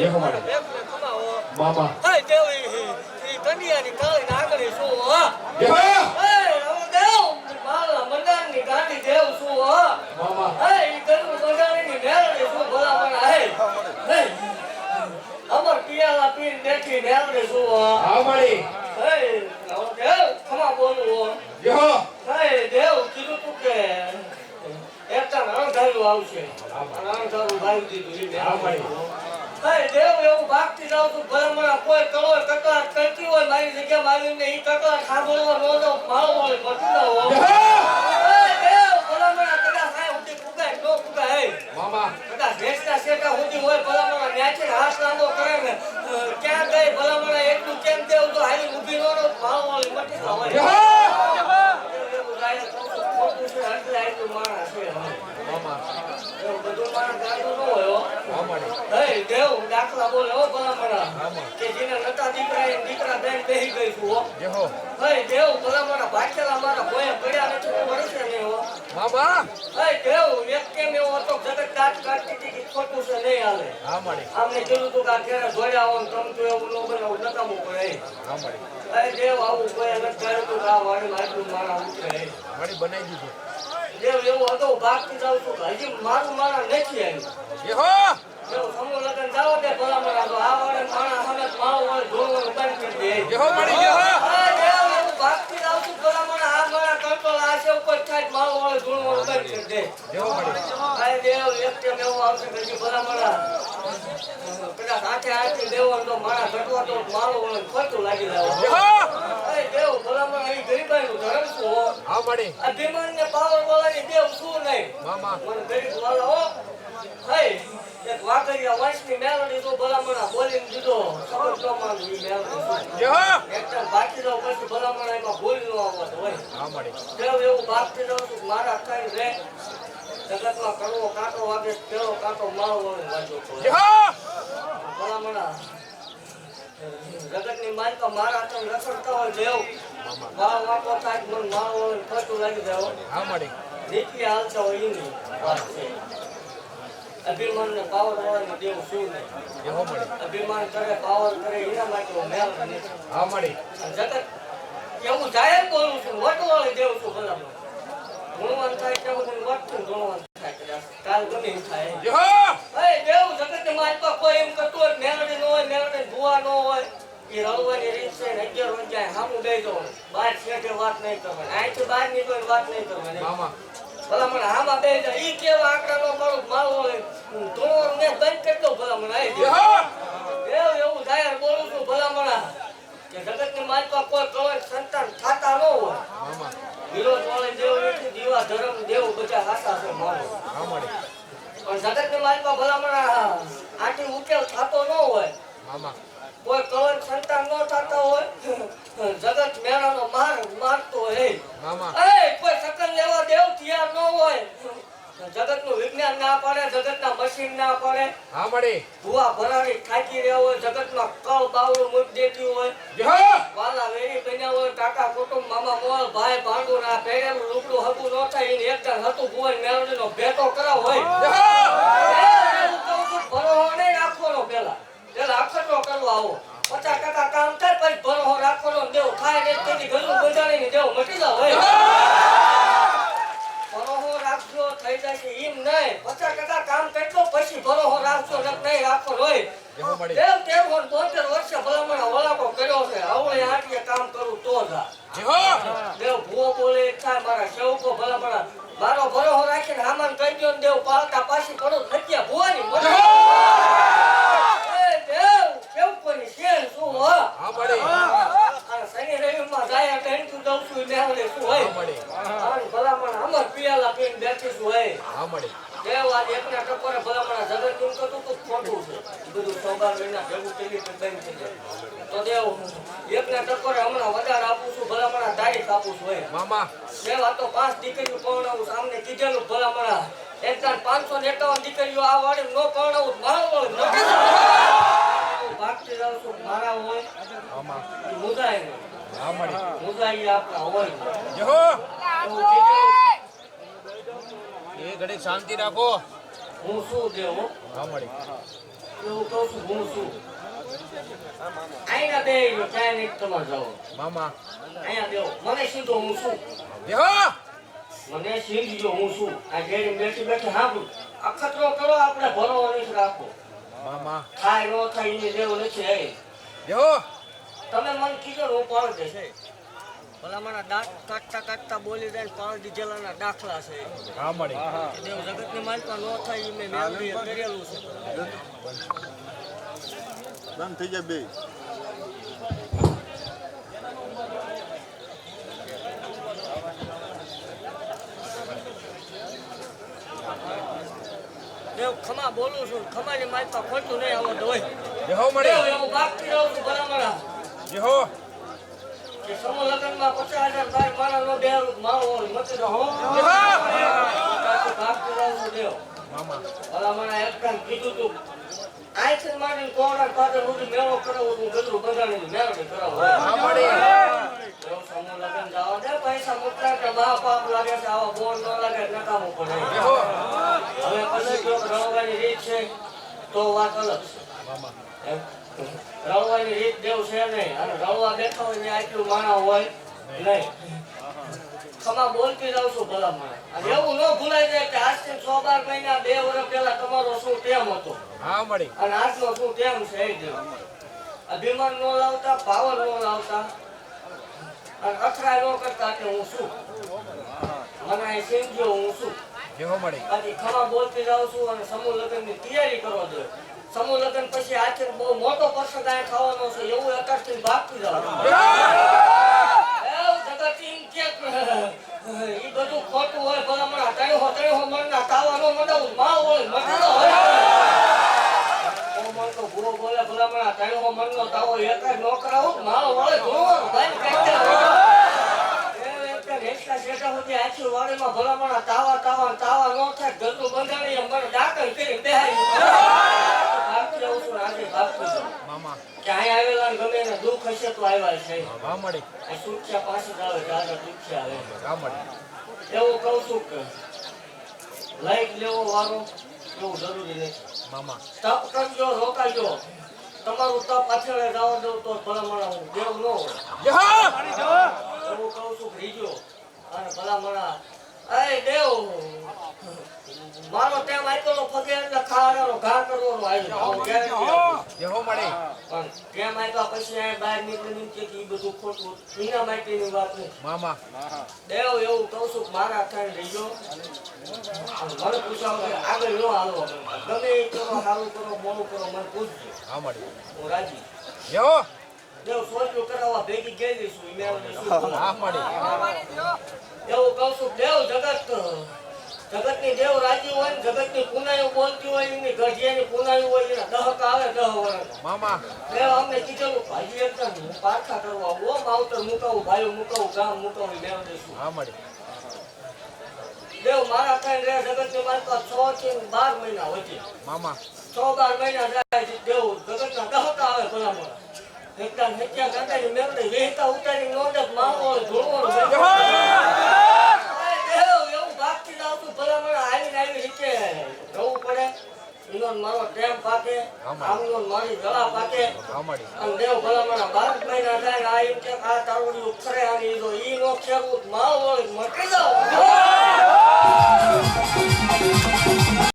દેહો મારે મામા હે દેવી ઈ કન્યાની કાળી નાગણી શું હો દેહો હે હવે દેવ મારા મંડાણની ગાંધી દેવ શું હો મામા હે ઈ ગરુ બંધાણીની મેળડી શું ભલા મણા હે હે અમર પિયાલા પીન બેઠી મેળડી શું હો હા મારી હે હવે દેવ ખમા બોલું હો દેહો હે દેવ કીધું તું કે એકતા રણધારું આવશે રણધારું ભાઈ દીધું હા મારી હે દેવ એવું ભાગતી જાવ તું ભલામણા કોઈ કરોડ કકડાટ કરતી હોય મારી જગ્યા મારીને ઈ કકડાટ સાંભળવા નો દો મારો વાળી મટી જાવ દેહો હે દેવ ભલામણા કદાચ આ ઉડી ફુગાય નો ફુગાય હે મામા કદાચ ભેંસના શેટા ઉડી હોય ભલામણા ન્યાચે હાથ લાંબો કરે ને ક્યાં ગઈ ભલામણા એટલું કેમ દેવ તો હાલી ઊભી નો રહો મારો વાળી મટી જાવ દેહો એવું ગાય ખોટું છે એટલે આટલું માણસ છે મામા એવું બધું માણસ ગાંડું ન હોય હો હા મારી હે દેવ દાખલા બોલે હો ભલામણા કે જેને નતા દીકરા એ દીકરા બેન બેહી ગઈ છું હો દેહો હે દેવ ભલામણા ભાખેલા મારા ભોય પડ્યા નથી તો મળશે નહીં હો મામા હે દેવ એક કેમ એવો હતો જગત દાંત કાઢતી હતી કે ખોટું છે નહીં હાલે હા મારી આમને કીધું તું કે આ ઘેરે જોયા આવો ને તમ તો એવું ન બનાવું નકામું પડે હા મારી હે દેવ આવું કોઈ નથી કર્યું તું કે આ વાડી આટલું મારા ઉતરે મારી બનાવી દીધું દેવ એવું હતો ભાગતી જાઉં છું કે હજી મારું મારા નથી આવ્યું દેહો જો સમૂહ લગન જાઓ તે ભલામણા તો આ વાળે માણા હમે માવો વાળે ધોળવાનું બંધ કરી દે દેહો મારી દેહો આ દેવ એવું ભાગતી જાવ છું ભલામણા આ મારા કંટ્રોલ આશે ઉપર થાય માવો વાળે ધોળવાનું બંધ કરી દે દેહો મારી આ દેવ એક ટેમ એવું આવશે કે જે ભલામણા કદાચ હાથે દેવાનું તો મારા ઘટવા તો માવો વાળે ખોટું લાગી જાય દેહો આ દેવ ભલામણા અહીં ગરીબાઈનું ધર્મ શું હો હા મારી આ ભીમાનને પાવર વાળાની દેવ શું નહીં મામા મને ગરીબ વાળા હો હે એક વાઘરિયા વંશની મેલડી તો ભલામણા બોલીને દીધો ખબર ન માંગુ ઈ મેલડી દેહો એકદમ બાકી દો પછી ભલામણા એમાં બોલી ન આવત હોય હા મારી દેવ એવું ભાગતી દઉં છું મારા કઈ રે જગતમાં કડવો કાંટો વાગે પેલો કાંટો મારો વળે વાંચો દેહો ભલામણા જગતની માલિકા મારા હાથે રખડતા હોય દેવ વાહ વાંકો થાય મને મારો વળે ખોટું લાગી જાય હા મારી નીકળી હાલતા હોય એની વાત છે અભિમાનને પાવર વાળાને દેવ શું નહીં દેહો મારી અભિમાન કરે પાવર કરે એના માટે મેલ નથી હા મારી જગત એવું જાહેર બોલું છું વટવાળે દેવ છું ભલામણ ગુણવાન થાય ત્યાં બધું વટતું ગુણવાન થાય કદાચ કાલ ગમે એમ થાય દેહો હે દેવ જગતને માલપા કોઈ એમ કરતું હોય મેલડી ન હોય મેલડી ભુવા ન હોય એ રળવાની રીત છે ને 11 વાગ્યા સામું બેસી બહાર છેટે વાત નહીં કરવાની અહીંથી બહાર નીકળી વાત નહીં કરવાની મામા ભલામણ આમાં બે જાય ઈ કેવા આંકડા નો મારું માવો ધોરણ ને બંધ કરી દો ભલામણ આવી દેહો દેવ એવું જાહેર બોલું છું ભલામણા કે જગતની માલપા કોઈ કવચ સંતાન થાતા ન હોય મામા વિરોધ વાળે દેવ નથી દીવા ધર્મ દેવ બધા હાસા છે મારો હા મારી પણ જગતની માલપા ભલામણા આથી ઉકેલ થતો ન હોય મામા કોઈ કવચ સંતાન ન થતા હોય જગત મેળાનો મારતો હોય મામા એ કોઈ સકલ લેવા દેવ તૈયાર ન હોય જગતનું વિજ્ઞાન ના પડે જગતના મશીન ના પડે હા મારી ભુવા ભરાડી થાકી રહ્યા હોય જગતમાં કળ બાવળું મૂક દેતી હોય દેહો વાલા વેરી બન્યા હોય કાકા કુટુંબ મામા મોલ ભાઈ ભાંડુ ના પહેરેલું લુગડું હતું ન થાય એને એકદમ હતું ભુવન મેળવીનો ભેટો કરાવ હોય દેહો એવું કહું છું ભરોહો નહીં રાખવાનો પેલા અખતરો કરવા આવો 50% કામ થાય પછી ભરોહો રાખવાનો દેવ ખાય ને તેથી ગલું બંધાણીને દેવ મટી જાવ હોય ભરોહો રાખજો થઈ જશે એમ નહીં 50% કામ કરજો પછી ભરોહો રાખજો ન નહીં રાખો હોય દેહો મારી દેવ 13 વર્ષે ભલામણા વલાકો કર્યો છે આવડે આટલે કામ કરું તો જા દેહો દેવ ભૂવો બોલે થાય મારા સેવકો ભલામણા મારો ભરોહો રાખીને હામાન કહી દો દેવ પાલતા પાછી પડો થક્યા ભુવાની મદદ દેવ સેવકોની શેર શું હો હા મારી આ શનિ રવિમાં જાય ટેન્ટુ દઉં છું મેવલે શું હોય હા મારી આન ભલામણ અમર પિયાલા પીને બેઠી છું હોય હા મારી દેવ આજ એકના ટકોરે ભલામણ જગત નું કતું તો ખોટું છે બધું સોબાર મહિના ભેગું થઈ ગયું બંધ થઈ જાય તો દેવ એકના ટકોરે હમણાં વધારે આપું છું ભલામણ તારીખ આપું છું હોય મામા દેવ આ તો 5 દીકરીઓ પરણાવું સામને કીધેલું ભલામણ એકદમ 551 દીકરીઓ આ વાડી નો પરણાવું મારો નથી ભાગતી જાઉં છું મારા હોય મામા મુદાય ને હા મારી મુદાય આપણા હોય દેહો એવું કીધેલું એ ઘડી શાંતિ રાખો હું શું દેવ હા મારી એવું કહું છું હું છું અહીંયા બે ક્યાંય નહીં તમારે જાઓ મામા અહીંયા બેહો મને સીધો હું છું બેહો મને સીધજો હું છું આ ઘેરી બેઠી બેઠી સાંભળું અખતરો કરો આપણે ભરો નહીં રાખો મામા થાય ન થાય એને લેવું નથી હે બેહો તમે મને કીધો ને હું પાડી દઈશ ભલામણા દાંત કાઢતા કાઢતા બોલી દે પાડી દીધેલાના દાખલા છે હા મળી દેવ જગતની માલપા ન થાય એ મેં મેળવી કરેલું છે બંધ થઈ જાય બે દેવ ખમા બોલું છું ખમાની માલપા ખોટું નહીં આવડતું હોય બેહો દેવ મળી એવું બાકી રહું છું ભલામણા બેહો કે સમૂહ લગ્નમાં 50,000 બાર માણસનો બેરું મારો હોય મત રહો બાકી રહું છું દેવ મામા ભલામણા એક કામ કીધું તું આઈથી માંડીને કોણા પાદર સુધી મેળો કરાવો તું ગદરું બંધાણીને મેળો કરાવો હા મળી દેવ સમૂહ લગ્ન જાઓ દે પૈસા મોકલા કે મા બાપ લાગે છે આવા બોર ન લાગે નકામું પડે બેહો હવે પછી જો રણવાની રીત છે તો વાત અલગ છે મામા એમ રણવાની રીત દેવ છે નહીં અને રણવા બેઠા હોય ને આટલું માણા હોય નહીં ખમા બોલતી જાઉં છું ભલામણ અને એવું ન ભૂલાઈ જાય કે આજથી 6-12 મહિના 2 વર્ષ પહેલા તમારો શું ટેમ હતો હા મળી અને આજનો શું ટેમ છે એ દેવ અભિમાન ન લાવતા પાવર ન લાવતા અને અથડાઈ ન કરતા કે હું શું મને અહીં સમજો હું શું બેહો મળી બાકી ખમા બોલતી જાઉં છું અને સમૂહ લગ્નની તૈયારી કરવા દો સમૂહ લગ્ન પછી આજે બહુ મોટો પ્રસંગ આ ખાવાનો છે એવું અત્યારથી ભાગતી જાઉં એવું જગત એમ કે ઈ બધું ખોટું હોય ભલામણ તણો મનના તાવાનો મંડાવું માં હોય મતલો હોય ઓ મન તો ભૂવો બોલે ભલામણ તણો મનનો તાવો એક જ નો કરાવો મારો વળે ધોવાનો ભાઈ આખી વાડીમાં ભલામણ તાવા નો થાય ગંદુ બંધાણી મને દાખલ કરી બેહારી ભાગતી જાઉં છું આજે ભાગતી જાઉં મામા ક્યાંય આવેલા ને ગમે એને દુઃખ હશે તો આવ્યા છે હા મળી આ સુખ્યા પાછી જ આવે દાદા દુખ્યા આવે હા મળી એવું કહું છું કે લાઈટ લેવો વારો એવું જરૂરી નથી મામા તપ કરજો રોકાજો તમારું તપ પાછળ જવા દઉં તો ભલામણા હું દેવ ન હોય બેહો એવું કહું છું કે રીજો અને ભલામણા અરે દેવ મારો ટાઈમ આપ્યો ફગે એટલે ખાવાનો ઘા કરવાનો આવ્યો બેહો મળી પણ ટાઈમ આપ્યા પછી આ બહાર નીકળીને કે ઈ બધું ખોટું એના માટેની વાત નથી મામા દેવ એવું કહું છું કે મારા થાય રહીજો મને પૂછાવ કે આગળ ન હાલો ગમે એ કરો સારું કરો મોડું કરો મને પૂછજો હા મળી હું રાજી બેહો દેવ સોચું કરાવવા ભેગી ગયેલી છું ઈ મેં શું હા મળી એવું કહું છું દેવ જગતની દેવ રાજી હોય ને જગતની પુનાયું બોલતી હોય એની ગઢિયાની પુનાયું હોય એના દહક આવે 10 વર્ષ મામા દેવ અમને કીધેલું ભાઈ એકદમ પારખા કરવા ઓ માવતર મુકાવું ભાઈઓ મુકાવું ગામ મુકાવું મેં દઈશું હા મળી દેવ મારા કાંઈ રે જગતની મારી પાસે 6 થી 12 મહિના વચ્ચે મામા 6-12 મહિના જાય છે દેવ જગતના દહક આવે ભલામણ એકદમ હેચ્યા કાંટાની મેળડી વેહતા ઉતારી નોંધક માવો ધોળવાનો દેવ એવું ભાગતી જાવ છું ભલામણ આવી રીતે જવું પડે એનો મારો ટેમ પાકે આમનો મારી ગળા પાકે હા મળી અને દેવ ભલામણ 12 મહિના જાય આ એમ કે આ તારુડિયું ખરે આની તો ઈ નો ખેડૂત માવો મટી જાવ